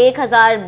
1000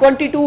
22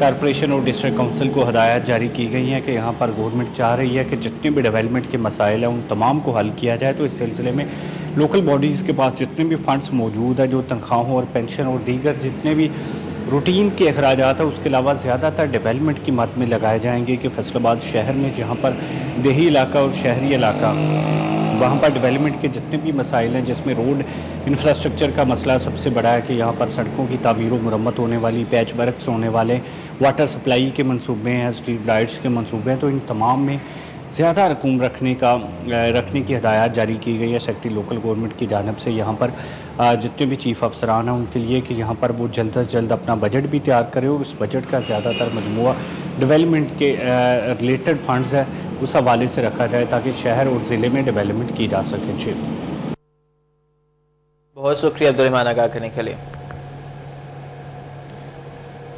corporation اور district council کو ہدایات جاری کی گئی ہیں کہ یہاں پر گورنمنٹ چاہ رہی ہے کہ جتنے بھی ڈیولپمنٹ کے مسائل ہیں ان تمام کو حل کیا جائے. تو اس سلسلے میں لوکل باڈیز کے پاس جتنے بھی فنڈز موجود ہیں جو تنخواہوں اور پینشن اور دیگر جتنے بھی روٹین کے اخراجات ہیں اس کے علاوہ زیادہ تر ڈیولپمنٹ کی مد میں لگائے جائیں گے کہ فیصل آباد شہر میں جہاں پر دیہی علاقہ اور شہری علاقہ وہاں پر ڈیولپمنٹ کے جتنے بھی مسائل ہیں جس میں روڈ انفراسٹرکچر کا مسئلہ سب سے بڑا ہے کہ یہاں پر سڑکوں کی تعمیر و مرمت ہونے والی, پیچ ورکس ہونے والے, واٹر سپلائی کے منصوبے ہیں, اسٹریٹ لائٹس کے منصوبے ہیں. تو ان تمام میں زیادہ رقوم رکھنے کی ہدایات جاری کی گئی ہے سیکٹری لوکل گورنمنٹ کی جانب سے. یہاں پر جتنے بھی چیف افسران ہیں ان کے لیے کہ یہاں پر وہ جلد از جلد اپنا بجٹ بھی تیار کرے اور اس بجٹ کا زیادہ تر مجموعہ ڈیولپمنٹ کے ریلیٹڈ فنڈز ہے اس حوالے سے رکھا جائے تاکہ شہر اور ضلع میں ڈیولپمنٹ کی جا سکے. جی بہت شکریہ عبدالرحمان آگاہ کرنے کے لیے.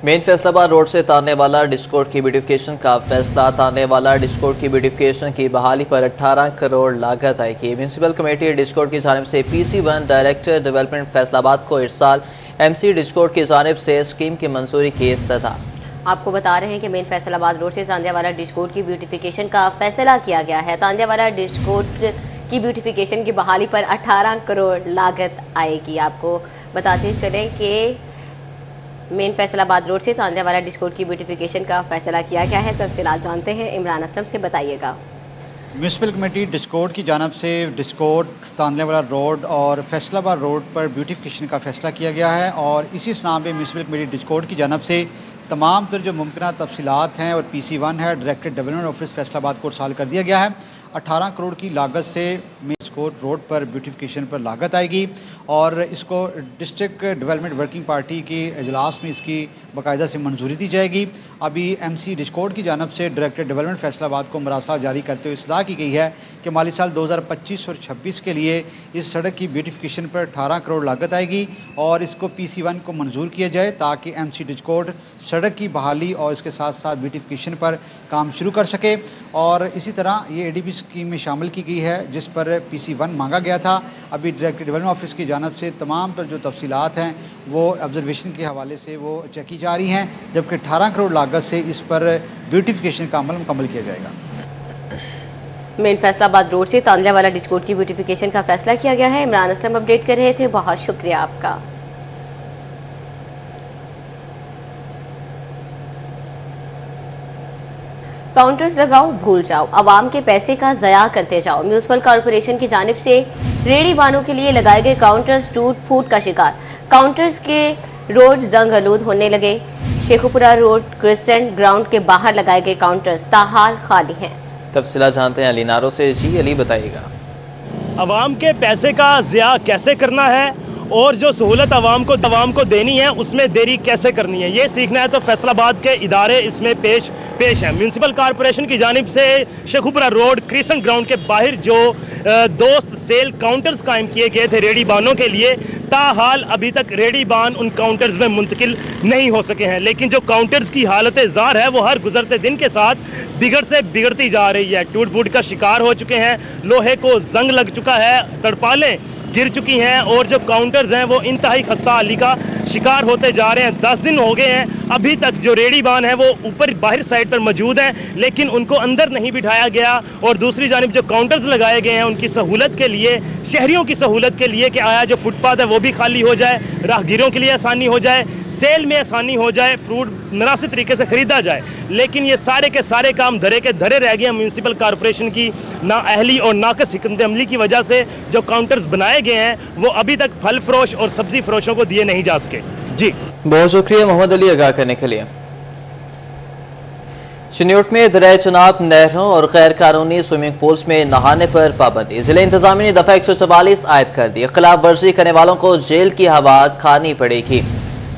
مین فیصل آباد روڈ سے تارنے والا ڈسکورٹ کی بیوٹیفکیشن کا فیصلہ. تارنے والا ڈسکورٹ کی بیوٹیفکیشن کی بحالی پر 18 کروڑ لاگت آئے گی. میونسپل کمیٹی ڈسکورٹ کی جانب سے PC1 ڈائریکٹر ڈیولپمنٹ فیصل آباد کو ارسال. MC ڈسکورٹ کی جانب سے اسکیم کی منظوری کی استدعا. آپ کو بتا رہے ہیں کہ مین فیصل آباد روڈ سے تاندیا والا ڈسکورٹ کی بیوٹیفکیشن کا فیصلہ کیا گیا ہے. تاندیا والا ڈسکورٹ کی بیوٹیفکیشن کی بحالی پر 18 کروڑ لاگت آئے گی. آپ کو بتاتے چلیں کہ مین فیصل آباد روڈ سے تاندیا والا ڈسکورٹ کی بیوٹیفکیشن کا فیصلہ کیا گیا ہے. تفصیلات جانتے ہیں عمران اسلم سے, بتائیے گا. میونسپل کمیٹی ڈسکورٹ کی جانب سے ڈسکورٹ, تاندیا والا روڈ اور فیصل آباد روڈ پر بیوٹیفکیشن کا فیصلہ کیا گیا ہے اور اسی اسلام میں میونسپل کمیٹی ڈسکورٹ کی جانب سے تمام تر جو ممکنہ تفصیلات ہیں اور PC1 ہے ڈائریکٹر ڈیولپمنٹ آفس فیصل آباد کو ارسال کر دیا گیا ہے. 18 کروڑ کی لاگت سے ڈسکورٹ روڈ پر بیوٹیفکیشن پر لاگت آئے گی اور اس کو ڈسٹرکٹ ڈیولپمنٹ ورکنگ پارٹی کے اجلاس میں اس کی باقاعدہ سے منظوری دی جائے گی. ابھی MC ڈسکورٹ کی جانب سے ڈائریکٹر ڈیولپمنٹ فیصل آباد کو مراسلہ جاری کرتے ہوئے اصلاح کی گئی ہے کہ مالی سال 2025 اور 26 کے لیے اس سڑک کی بیوٹیفکیشن پر 18 کروڑ لاگت آئے گی اور اس کو PC1 کو منظور کیا جائے تاکہ MC ڈسکورٹ سڑک کی بحالی اور اس کے ساتھ ساتھ بیوٹیفکیشن پر کام شروع کر سکے. اور اسی طرح یہ ADB اسکیم میں شامل کی گئی ہے جس پر PC1 مانگا گیا تھا. ابھی ڈائریکٹر ڈیولپمنٹ آفس کی جانب سے تمام پر جو تفصیلات ہیں وہ آبزرویشن کے حوالے سے وہ چیک کی جا رہی ہیں جبکہ 18 کروڑ لاگت سے اس پر بیوٹیفکیشن کا عمل مکمل کیا جائے گا. مین فیصل آباد روڈ سے تاندیا والا ڈسکورٹ کی بیوٹیفکیشن کا فیصلہ کیا گیا ہے. عمران اسلم اپڈیٹ کر رہے تھے, بہت شکریہ آپ کا. کاؤنٹرز لگاؤ بھول جاؤ, عوام کے پیسے کا ضیاع کرتے جاؤ. میونسپل کارپوریشن کی جانب سے ریڑھی بانوں کے لیے لگائے گئے کاؤنٹرز ٹوٹ پھوٹ کا شکار. کاؤنٹرز کے روڈ زنگ آلود ہونے لگے. شیخوپورہ روڈ کرسنٹ گراؤنڈ کے باہر لگائے گئے کاؤنٹرز تاحال خالی ہیں. تفصیلات جانتے ہیں علی نارو سے. جی علی, بتائیے گا. عوام کے پیسے کا ضیاع کیسے کرنا ہے اور جو سہولت عوام کو دینی ہے اس میں دیری کیسے کرنی ہے, یہ سیکھنا ہے تو فیصل آباد کے ادارے اس میں پیش ہیں. میونسپل کارپوریشن کی جانب سے شیخوپورہ روڈ کریسنٹ گراؤنڈ کے باہر جو دوست سیل کاؤنٹرز قائم کیے گئے تھے ریڑھی بانوں کے لیے, تاحال ابھی تک ریڑھی بان ان کاؤنٹرز میں منتقل نہیں ہو سکے ہیں. لیکن جو کاؤنٹرز کی حالت زار ہے وہ ہر گزرتے دن کے ساتھ بگڑتی جا رہی ہے. ٹوٹ پھوٹ کا شکار ہو چکے ہیں, لوہے کو زنگ لگ چکا ہے, تڑپالیں گر چکی ہیں اور جو کاؤنٹرز ہیں وہ انتہائی خستہ حالی کا شکار ہوتے جا رہے ہیں. 10 دن ہو گئے ہیں ابھی تک جو ریڑھی بان ہیں وہ اوپر باہر سائڈ پر موجود ہیں لیکن ان کو اندر نہیں بٹھایا گیا. اور دوسری جانب جو کاؤنٹرز لگائے گئے ہیں ان کی سہولت کے لیے, شہریوں کی سہولت کے لیے کہ آیا جو فٹ پاتھ ہے وہ بھی خالی ہو جائے, راہگیروں کے لیے آسانی ہو جائے, سیل میں آسانی ہو جائے, فروٹ مناسب طریقے سے خریدا جائے. لیکن یہ سارے کے سارے کام دھرے کے دھرے رہ گئے ہیں. میونسپل کارپوریشن کی نااہلی اور ناقص حکمت عملی کی وجہ سے جو کاؤنٹرز بنائے گئے ہیں وہ ابھی تک پھل فروش اور سبزی فروشوں کو دیے نہیں جا سکے. جی بہت شکریہ محمد علی آگاہ کرنے کے لیے. چنیوٹ میں دریائے چناب نہروں اور غیر قانونی سوئمنگ پولز میں نہانے پر پابندی. ضلع انتظامیہ نے دفعہ 144 عائد کر دی. خلاف ورزی کرنے والوں کو جیل کی ہوا کھانی پڑے گی.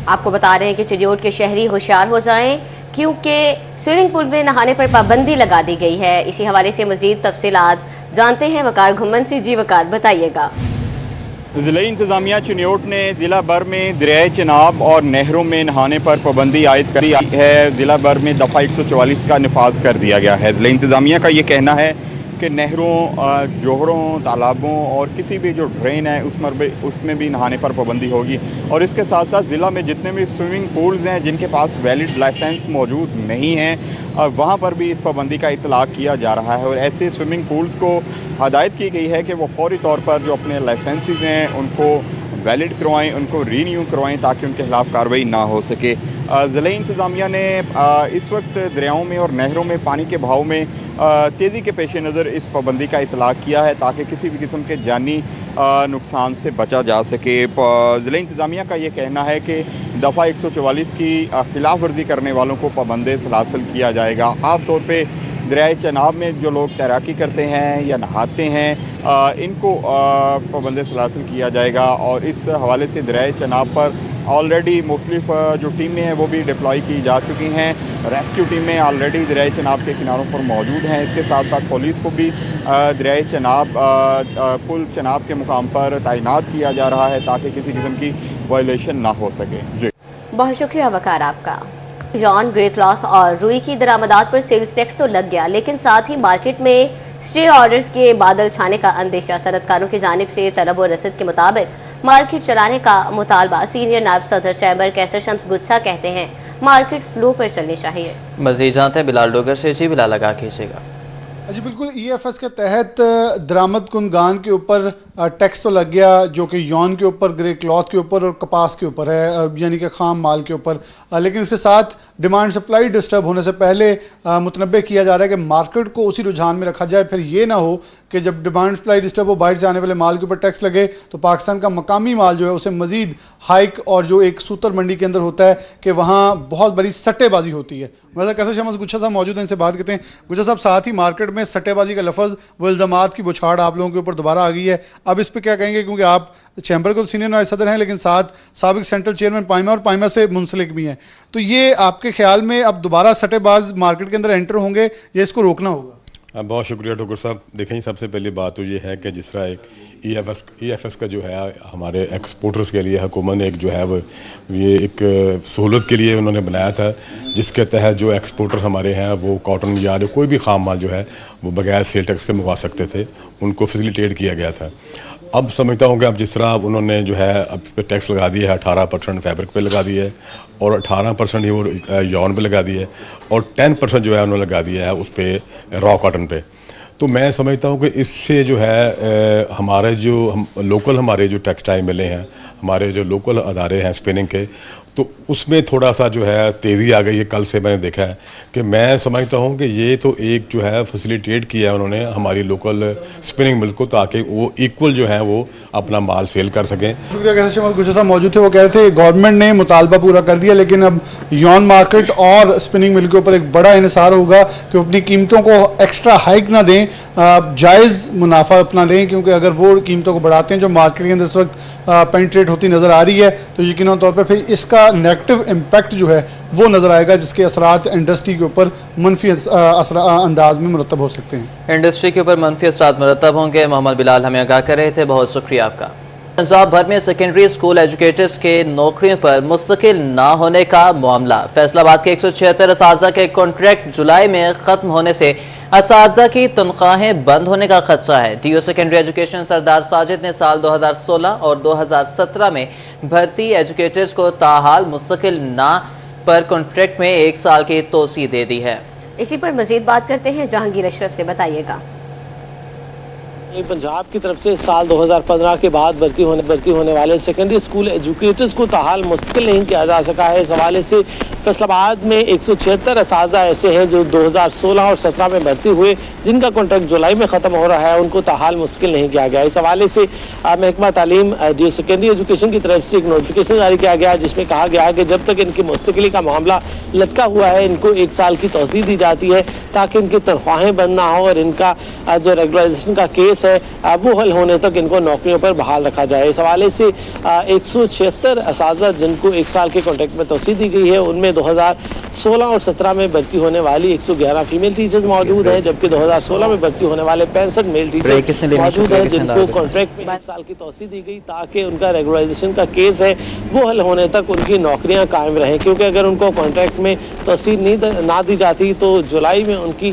آپ کو بتا رہے ہیں کہ چنیوٹ کے شہری ہوشیار ہو جائیں کیونکہ سوئمنگ پول میں نہانے پر پابندی لگا دی گئی ہے. اسی حوالے سے مزید تفصیلات جانتے ہیں وقار گھمن سے. جی وقار, بتائیے گا. ضلع انتظامیہ چنیوٹ نے ضلع بھر میں دریائے چناب اور نہروں میں نہانے پر پابندی عائد کری ہے. ضلع بھر میں دفعہ 144 کا نفاذ کر دیا گیا ہے. ضلع انتظامیہ کا یہ کہنا ہے کہ نہروں، جوہروں، تالابوں اور کسی بھی جو ڈرین ہے اس میں بھی نہانے پر پابندی ہوگی. اور اس کے ساتھ ساتھ ضلع میں جتنے بھی سوئمنگ پولز ہیں جن کے پاس ویلڈ لائسنس موجود نہیں ہیں وہاں پر بھی اس پابندی کا اطلاق کیا جا رہا ہے. اور ایسے سوئمنگ پولز کو ہدایت کی گئی ہے کہ وہ فوری طور پر جو اپنے لائسنسز ہیں ان کو ویلڈ کروائیں، ان کو رینیو کروائیں تاکہ ان کے خلاف کارروائی نہ ہو سکے. ضلعی انتظامیہ نے اس وقت دریاؤں میں اور نہروں میں پانی کے بہاؤ میں تیزی کے پیش نظر اس پابندی کا اطلاق کیا ہے تاکہ کسی بھی قسم کے جانی نقصان سے بچا جا سکے. ضلعی انتظامیہ کا یہ کہنا ہے کہ دفعہ 144 کی خلاف ورزی کرنے والوں کو پابند سلاسل کیا جائے گا. خاص طور پہ دریائے چناب میں جو لوگ تیراکی کرتے ہیں یا نہاتے ہیں ان کو پابند سلاسل کیا جائے گا. اور اس حوالے سے دریائے چناب پر آلریڈی مختلف جو ٹیمیں ہیں وہ بھی ڈپلائی کی جا چکی ہیں. ریسکیو ٹیمیں آلریڈی دریائے چناب کے کناروں پر موجود ہیں. اس کے ساتھ ساتھ پولیس کو بھی دریائے چناب پل چناب کے مقام پر تعینات کیا جا رہا ہے تاکہ کسی قسم کی وائلیشن نہ ہو سکے. جی بہت شکریہ وقار آپ کا. جان، گرے کلاس اور روئی کی درآمدات پر سیلز ٹیکس تو لگ گیا، لیکن ساتھ ہی مارکیٹ میں اسٹے آرڈرز کے بادل چھانے کا اندیشہ. صنعتکاروں کی جانب سے طلب و رسد کے مطابق مارکیٹ چلانے کا مطالبہ. سینئر نائب صدر چیمبر کیسر شمس گچھا کہتے ہیں مارکیٹ فلو پر چلنی چاہیے. مزید جانتے ہیں بلال ڈوگر سے. جی بلال، لگا کیجیے گا. جی بالکل، ای ایف ایس کے تحت درآمد کنندگان کے اوپر ٹیکس تو لگ گیا جو کہ یون کے اوپر، گرے کلاتھ کے اوپر اور کپاس کے اوپر ہے، یعنی کہ خام مال کے اوپر. لیکن اس کے ساتھ ڈیمانڈ سپلائی ڈسٹرب ہونے سے پہلے متنبع کیا جا رہا ہے کہ مارکیٹ کو اسی رجحان میں رکھا جائے. پھر یہ نہ ہو کہ جب ڈیمانڈ سپلائی ڈسٹرب ہو، باہر سے آنے والے مال کے اوپر ٹیکس لگے تو پاکستان کا مقامی مال جو ہے اسے مزید ہائک، اور جو ایک سوتر منڈی کے اندر ہوتا ہے کہ وہاں بہت بڑی سٹے بازی ہوتی ہے. مطلب کیسے شمس گچھا صاحب موجود ہیں، ان سے بات کرتے ہیں. گچھا صاحب، ساتھ ہی مارکیٹ میں سٹے بازی کا لفظ، وہ الزامات کی بچھاڑ آپ لوگوں کے اوپر دوبارہ آ گئی ہے. اب اس پہ کیا کہیں گے، کیونکہ آپ چیمبر کو سینئر نائب صدر ہیں لیکن ساتھ سابق سینٹرل چیئرمین پائما اور پائما سے منسلک بھی ہیں، تو یہ آپ کے خیال میں اب دوبارہ سٹے باز مارکیٹ کے اندر انٹر ہوں گے یا اس کو روکنا ہوگا؟ بہت شکریہ ڈاکٹر صاحب. دیکھیں، سب سے پہلی بات تو یہ ہے کہ جس طرح ایک ای ایف ایس کا جو ہے ہمارے ایکسپورٹرز کے لیے حکومت نے ایک جو ہے وہ یہ ایک سہولت کے لیے انہوں نے بنایا تھا، جس کے تحت جو ایکسپورٹر ہمارے ہیں وہ کاٹن یا کوئی بھی خام مال جو ہے وہ بغیر سیل ٹیکس کے منگوا سکتے تھے، ان کو فیسیلیٹیٹ کیا گیا تھا. اب سمجھتا ہوں کہ اب جس طرح انہوں نے جو ہے اب اس پہ ٹیکس لگا دیا ہے، 18% فیبرک پہ لگا دیا ہے اور 18% ہی وہ یون پہ لگا دیا ہے اور 10% جو ہے انہوں نے لگا دیا ہے اس پہ را کاٹن پہ. تو میں سمجھتا ہوں کہ اس سے جو ہے ہمارے جو لوکل ہمارے جو ٹیکسٹائل ملیں ہیں، ہمارے جو لوکل ادارے ہیں اسپننگ کے، تو اس میں تھوڑا سا جو ہے تیزی آ گئی ہے. کل سے میں نے دیکھا ہے کہ میں سمجھتا ہوں کہ یہ تو ایک جو ہے فیسیلیٹیٹ کیا ہے انہوں نے ہماری لوکل اسپننگ ملز کو تاکہ وہ ایکول جو ہے وہ اپنا مال سیل کر سکیں. شکریہ. کیسے شمس گچھا صاحب موجود تھے، وہ کہہ رہے تھے گورنمنٹ نے مطالبہ پورا کر دیا لیکن اب یون مارکیٹ اور اسپننگ مل کے اوپر ایک بڑا انحصار ہوگا کہ اپنی قیمتوں کو ایکسٹرا ہائک نہ دیں، جائز منافع اپنا لیں، کیونکہ اگر وہ قیمتوں کو بڑھاتے ہیں جو مارکیٹ کے اندر اس وقت پینٹریٹ ہوتی نظر آ رہی ہے تو یقیناً طور پر پھر اس کا نیگیٹو امپیکٹ جو ہے وہ نظر آئے گا، جس کے اثرات انڈسٹری کے اوپر منفی انداز میں مرتب ہو سکتے ہیں. انڈسٹری کے اوپر منفی اثرات مرتب ہوں گے. محمد بلال ہمیں آگاہ کر رہے تھے، بہت شکریہ آپ کا. پنجاب بھر میں سیکنڈری اسکول ایجوکیٹرز کے نوکریوں پر مستقل نہ ہونے کا معاملہ. فیصل آباد کے 176 اساتذہ کے کانٹریکٹ جولائی میں ختم ہونے سے اساتذہ کی تنخواہیں بند ہونے کا خدشہ ہے. ڈی او سیکنڈری ایجوکیشن سردار ساجد نے سال 2016 اور 2017 میں بھرتی ایجوکیٹرز کو تاحال مستقل نہ پر کانٹریکٹ میں 1 سال کی توسیع دے دی ہے. اسی پر مزید بات کرتے ہیں جہانگیر اشرف سے. بتائیے گا. پنجاب کی طرف سے سال 2015 کے بعد بھرتی ہونے والے سیکنڈری اسکول ایجوکیٹرز کو تاحال مستقل نہیں کیا جا سکا ہے. اس حوالے سے فیصل آباد میں 176 اساتذہ ایسے ہیں جو 2016 اور 17 میں بھرتی ہوئے جن کا کانٹریکٹ جولائی میں ختم ہو رہا ہے، ان کو تاحال مستقل نہیں کیا گیا. اس حوالے سے محکمہ تعلیم ڈی سیکنڈری ایجوکیشن کی طرف سے ایک نوٹیفکیشن جاری کیا گیا جس میں کہا گیا کہ جب تک ان کی مستقلی کا معاملہ لٹکا ہوا ہے ان کو 1 سال کی توسیع دی جاتی ہے تاکہ ان کی تنخواہیں بند نہ ہوں اور ان کا جو ریگولائزیشن کا کیس ہے وہ حل ہونے تک ان کو نوکریوں پر بحال رکھا جائے. اس حوالے سے 176 اساتذہ جن کو 1 سال کے کانٹریکٹ میں توسیع دی گئی ہے ان میں 2016 اور 17 میں بھرتی ہونے والی 111 فیمیل ٹیچرز موجود ہیں، جبکہ 2016 میں بھرتی ہونے والے 65 میل ٹیچرز موجود ہیں جن کو کانٹریکٹ میں 1 سال کی توسیع دی گئی تاکہ ان کا ریگولائزیشن کا کیس ہے وہ حل ہونے تک ان کی نوکریاں قائم رہیں، کیونکہ اگر ان کو کانٹریکٹ میں توسیع نہ دی جاتی تو جولائی میں ان کی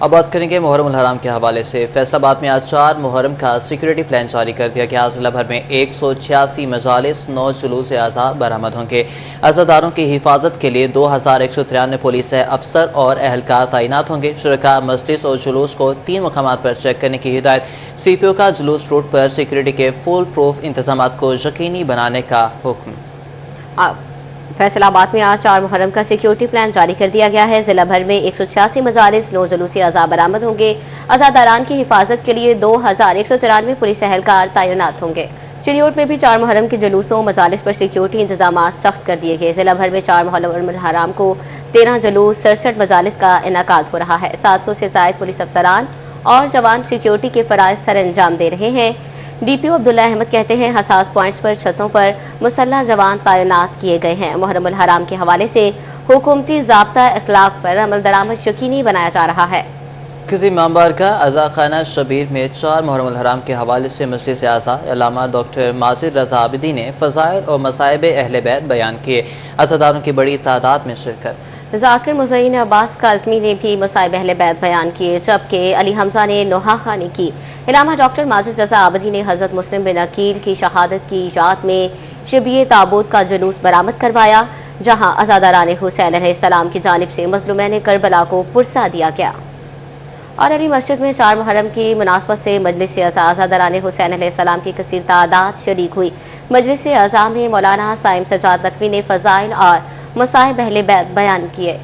اب بات کریں گے محرم الحرام کے حوالے سے۔ فیصل آباد میں آج 4 محرم کا سیکورٹی پلان جاری کر دیا گیا۔ ضلع بھر میں 186 مجالس 9 جلوس اعضاء برآمد ہوں گے۔ عزاداروں کی حفاظت کے لیے 2193 پولیس افسر اور اہلکار تعینات ہوں گے۔ شرکاء مجلس اور جلوس کو 3 مقامات پر چیک کرنے کی ہدایت۔ سی پی او کا جلوس روٹ پر سیکورٹی کے فول پروف انتظامات کو یقینی بنانے کا حکم۔ فیصل آباد میں آج 4 محرم کا سیکیورٹی پلان جاری کر دیا گیا ہے۔ ضلع بھر میں 186 مجالس 9 جلوسی اعضاء برآمد ہوں گے۔ عزاداران کی حفاظت کے لیے 2193 پولیس اہلکار تعینات ہوں گے۔ چلیوٹ میں بھی 4 محرم کے جلوسوں مجالس پر سیکیورٹی انتظامات سخت کر دیے گئے۔ ضلع بھر میں 4 محرم الحرام کو 13 جلوس 67 مجالس کا انعقاد ہو رہا ہے۔ 700 سے زائد پولیس افسران اور جوان سیکیورٹی کے فرائض سر انجام دے رہے ہیں۔ ڈی پی او عبداللہ احمد کہتے ہیں حساس پوائنٹس پر چھتوں پر مسلح جوان تعینات کیے گئے ہیں۔ محرم الحرام کے حوالے سے حکومتی ضابطہ اخلاق پر عمل درآمد یقینی بنایا جا رہا ہے۔ مرکزی امام بارگاہ عزا خانہ شبیر میں 4 محرم الحرام کے حوالے سے مجلس اعضاء علامہ ڈاکٹر ماجد رضا عابدی نے فضائل اور مصائب اہل بیت بیان کیے۔ عزاداروں کی بڑی تعداد میں شرکت۔ ذاکر مزین عباس کاظمی نے بھی مصائب اہل بیت بیان کیے، جبکہ علی حمزہ نے نوحہ خوانی کی۔ علامہ ڈاکٹر ماجد رضا عابدی نے حضرت مسلم بن عقیل کی شہادت کی یاد میں شبیہ تابوت کا جلوس برآمد کروایا، جہاں عزاداران حسین علیہ السلام کی جانب سے مظلومین کربلا کو پرسہ دیا گیا۔ اور علی مسجد میں 4 محرم کی مناسبت سے مجلس اعضاء عزاداران حسین علیہ السلام کی کثیر تعداد شریک ہوئی۔ مجلس اعضاء میں مولانا صائم سجاد نقوی نے فضائل اور مصائب اہل بیت بیان کیے۔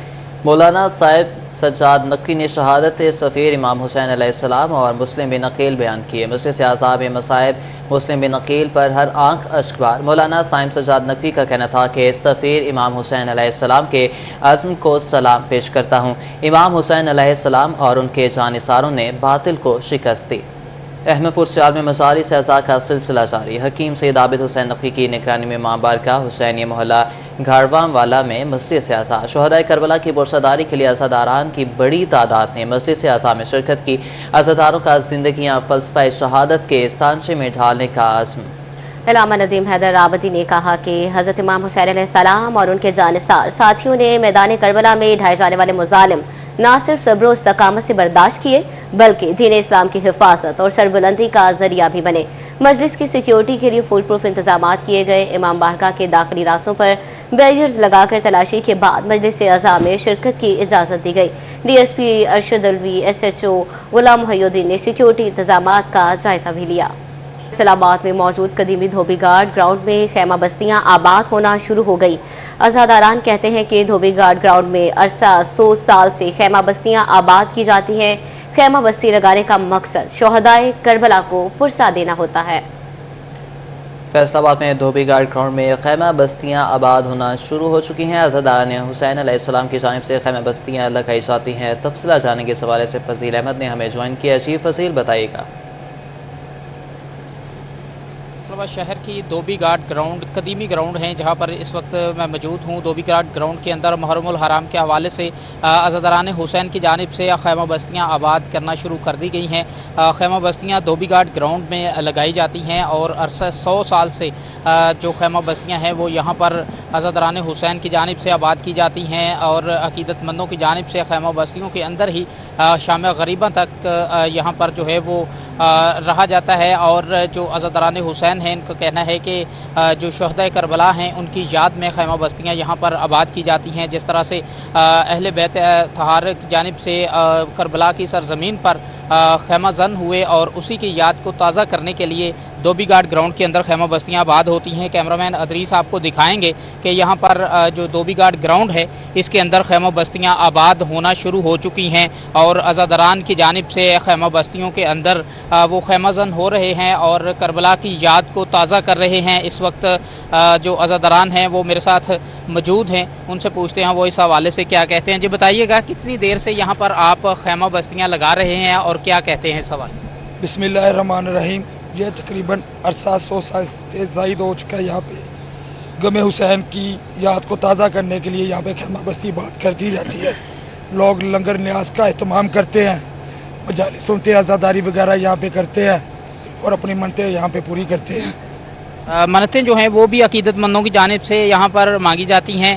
مولانا صاحب سجاد نقوی نے شہادت سفیر امام حسین علیہ السلام اور مسلم بن عقیل بیان کیے۔ مجلس اعضاء میں مصائب مسلم بن عقیل پر ہر آنکھ اشک بار۔ مولانا صائم سجاد نقوی کا کہنا تھا کہ سفیر امام حسین علیہ السلام کے عزم کو سلام پیش کرتا ہوں۔ امام حسین علیہ السلام اور ان کے جانثاروں نے باطل کو شکست دی۔ احمد پور سیال میں مجالس اعضاء کا سلسلہ جاری۔ حکیم سید عابد حسین نقوی کی نگرانی میں امام بارگاہ حسینیہ محلہ گھاڑوام والا میں مجلس اعضاء شہدائے کربلا کی پرسداری کے لیے عزاداران کی بڑی تعداد نے مجلس اعضاء میں شرکت کی۔ عزاداروں کا زندگیاں فلسفہ شہادت کے سانچے میں ڈھالنے کا عزم۔ علامہ ندیم حیدر عابدی نے کہا کہ حضرت امام حسین علیہ السلام اور ان کے جانثار ساتھیوں نے میدان کربلا میں ڈھائے جانے والے مظالم نہ صرف صبر و استقامت سے برداشت کیے بلکہ دین اسلام کی حفاظت اور سربلندی کا ذریعہ بھی بنے۔ مجلس کی سیکیورٹی کے لیے فول پروف انتظامات کیے گئے۔ امام بارگاہ کے داخلی راستوں پر بیریئرز لگا کر تلاشی کے بعد مجلس اعضاء میں شرکت کی اجازت دی گئی۔ D S P Arshad Alvi, S H O Ghulam محی الدین نے سیکیورٹی انتظامات کا جائزہ بھی لیا۔ فیصل آباد میں موجود قدیمی دھوبی گارڈ گراؤنڈ میں خیمہ بستیاں آباد ہونا شروع ہو گئی۔ عزاداران کہتے ہیں کہ دھوبی گارڈ گراؤنڈ میں عرصہ 100 سال سے خیمہ بستیاں آباد کی جاتی ہیں۔ خیمہ بستی لگانے کا مقصد شہدائے کربلا کو پرسہ دینا ہوتا ہے۔ فیصل آباد میں دھوبی گارڈ گراؤنڈ میں خیمہ بستیاں آباد ہونا شروع ہو چکی ہیں۔ عزاداران حسین علیہ السلام کی جانب سے خیمہ بستیاں لگائی جاتی ہیں۔ تفصیلات جاننے کے حوالے سے فضیل احمد نے ہمیں جوائن کیا۔ جی فضیل بتائیے گا۔ شہر کی دھوبی گارڈ گراؤنڈ قدیمی گراؤنڈ ہیں جہاں پر اس وقت میں موجود ہوں۔ دھوبی گارڈ گراؤنڈ کے اندر محرم الحرام کے حوالے سے عزاداران حسین کی جانب سے خیمہ بستیاں آباد کرنا شروع کر دی گئی ہیں۔ خیمہ بستیاں دھوبی گارڈ گراؤنڈ میں لگائی جاتی ہیں اور عرصہ 100 سال سے جو خیمہ بستیاں ہیں وہ یہاں پر عزاداران حسین کی جانب سے آباد کی جاتی ہیں اور عقیدت مندوں کی جانب سے خیمہ بستیوں کے اندر ہی شام غریبہ تک یہاں پر جو ہے وہ رہا جاتا ہے اور جو عزاداران حسین ہیں ان کا کہنا ہے کہ جو شہدائے کربلا ہیں ان کی یاد میں خیمہ بستیاں یہاں پر آباد کی جاتی ہیں۔ جس طرح سے اہل بیت طہار کی جانب سے کربلا کی سرزمین پر خیمہ زن ہوئے اور اسی کی یاد کو تازہ کرنے کے لیے دھوبی گارڈ گراؤنڈ کے اندر خیمہ بستیاں آباد ہوتی ہیں۔ کیمرامین ادریس آپ کو دکھائیں گے کہ یہاں پر جو دھوبی گارڈ گراؤنڈ ہے اس کے اندر خیمہ بستیاں آباد ہونا شروع ہو چکی ہیں اور عزاداران کی جانب سے خیمہ بستیوں کے اندر وہ خیمہ زن ہو رہے ہیں اور کربلا کی یاد کو تازہ کر رہے ہیں۔ اس وقت جو عزاداران ہیں وہ میرے ساتھ موجود ہیں، ان سے پوچھتے ہیں وہ اس حوالے سے کیا کہتے ہیں۔ جی بتائیے گا کتنی دیر سے یہاں پر آپ خیمہ بستیاں لگا رہے ہیں اور کیا کہتے ہیں سوال؟ بسم اللہ الرحمن الرحیم۔ یہ تقریباً عرصہ 100 سال سے زائد ہو چکا ہے۔ یہاں پہ غم حسین کی یاد کو تازہ کرنے کے لیے یہاں پہ خیمہ بستی بات کر دی جاتی ہے۔ لوگ لنگر نیاز کا اہتمام کرتے ہیں، مجالس سنتے عزاداری وغیرہ یہاں پہ کرتے ہیں اور اپنی منتیں یہاں پہ پوری کرتے ہیں۔ منتیں جو ہیں وہ بھی عقیدت مندوں کی جانب سے یہاں پر مانگی جاتی ہیں۔